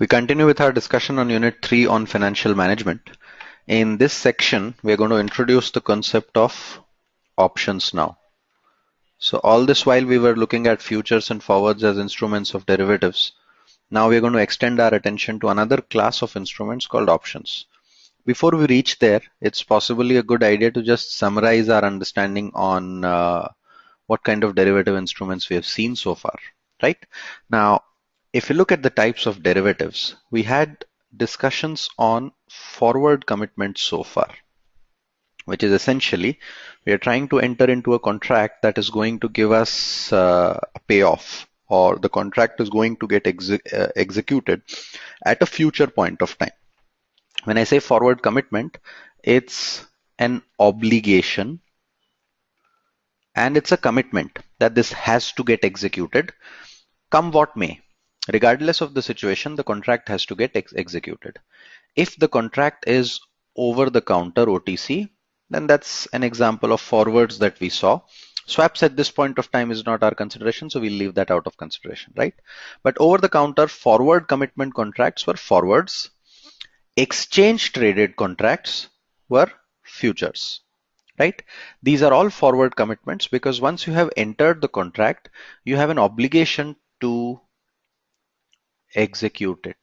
We continue with our discussion on Unit 3 on financial management. In this section, we are going to introduce the concept of options now. So all this while we were looking at futures and forwards as instruments of derivatives. Now we are going to extend our attention to another class of instruments called options. Before we reach there, it's possibly a good idea to just summarize our understanding on what kind of derivative instruments we have seen so far, right? Now, if you look at the types of derivatives, we had discussions on forward commitments so far, which is essentially we are trying to enter into a contract that is going to give us a payoff, or the contract is going to get executed at a future point of time. When I say forward commitment, it's an obligation and it's a commitment that this has to get executed come what may. Regardless of the situation, the contract has to get executed. If the contract is over the counter OTC, then that's an example of forwards that we saw. Swaps at this point of time is not our consideration, so we'll leave that out of consideration, right? But over the counter forward commitment contracts were forwards. Exchange traded contracts were futures, right? These are all forward commitments because once you have entered the contract, you have an obligation to execute it,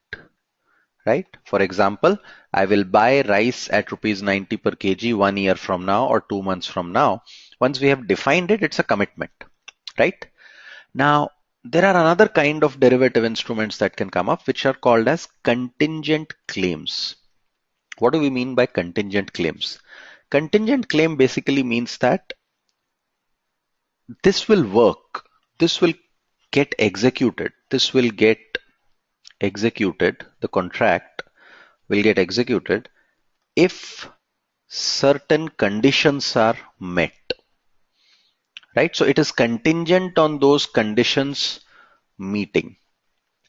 right? For example, I will buy rice at rupees 90 per kg 1 year from now or 2 months from now. Once we have defined it, it's a commitment, right? Now, there are another kind of derivative instruments that can come up, which are called as contingent claims. What do we mean by contingent claims? Contingent claim basically means that this will work, this will get executed, this will get executed, the contract will get executed if certain conditions are met, right? So it is contingent on those conditions meeting,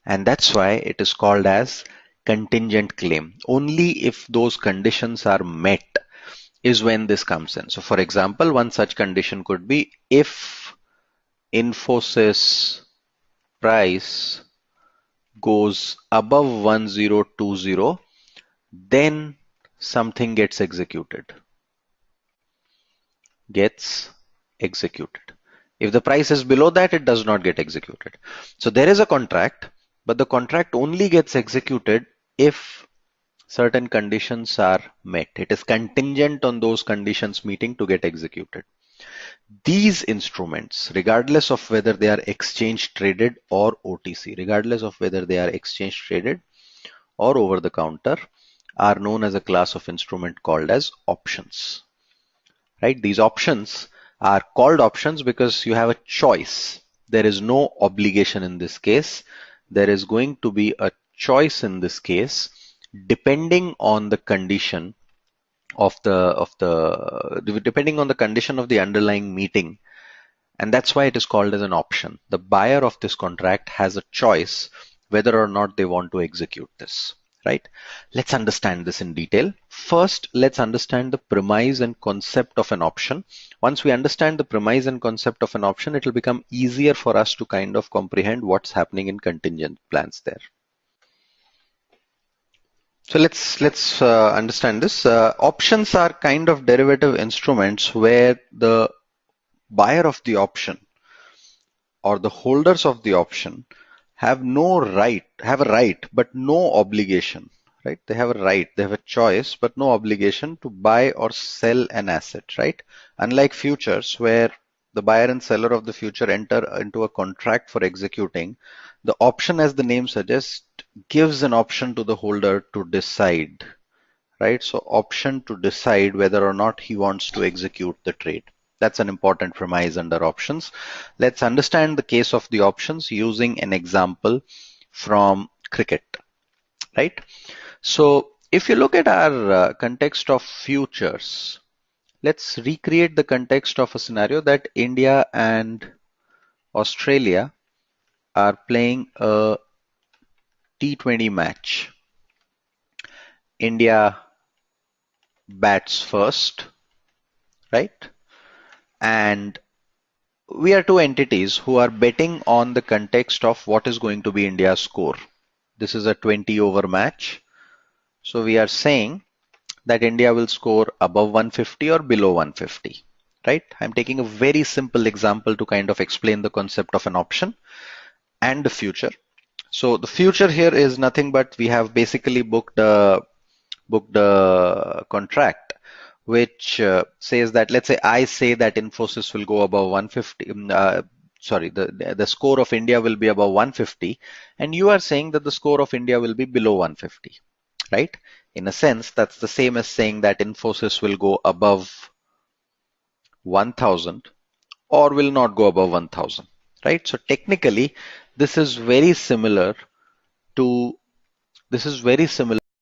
and that's why it is called as contingent claim. Only if those conditions are met is when this comes in. So for example, one such condition could be if Infosys price goes above 1020, then something gets executed. If the price is below that, it does not get executed. So there is a contract, but the contract only gets executed if certain conditions are met. It is contingent on those conditions meeting to get executed. These instruments, regardless of whether they are exchange traded or OTC, regardless of whether they are exchange traded or over the counter, are known as a class of instrument called as options, right? These options are called options because you have a choice. There is no obligation in this case. There is going to be a choice in this case depending on the condition of depending on the condition of the underlying meeting, and that's why it is called as an option. The buyer of this contract has a choice whether or not they want to execute this, right? Let's understand this in detail. First, let's understand the premise and concept of an option. Once we understand the premise and concept of an option, it will become easier for us to kind of comprehend what's happening in contingent plans there. So let's understand this. Options are kind of derivative instruments where the buyer of the option or the holders of the option have a right but no obligation, right? They have a right, they have a choice but no obligation to buy or sell an asset, right? Unlike futures, where the buyer and seller of the future enter into a contract for executing, the option, as the name suggests, gives an option to the holder to decide, right? So option to decide whether or not he wants to execute the trade. That's an important premise under options. Let's understand the case of the options using an example from cricket, right? So if you look at our context of futures, let's recreate the context of a scenario that India and Australia are playing a T20 match. India bats first, right? And we are two entities who are betting on the context of what is going to be India's score. This is a 20 over match. So we are saying that India will score above 150 or below 150, right? I'm taking a very simple example to kind of explain the concept of an option and the future. So the future here is nothing but we have basically booked a contract which says that, let's say I say that Infosys will go above 150. Sorry, the score of India will be above 150, and you are saying that the score of India will be below 150, right? In a sense, that's the same as saying that Infosys will go above 1000 or will not go above 1000, right? So technically, this is very similar to this is very similar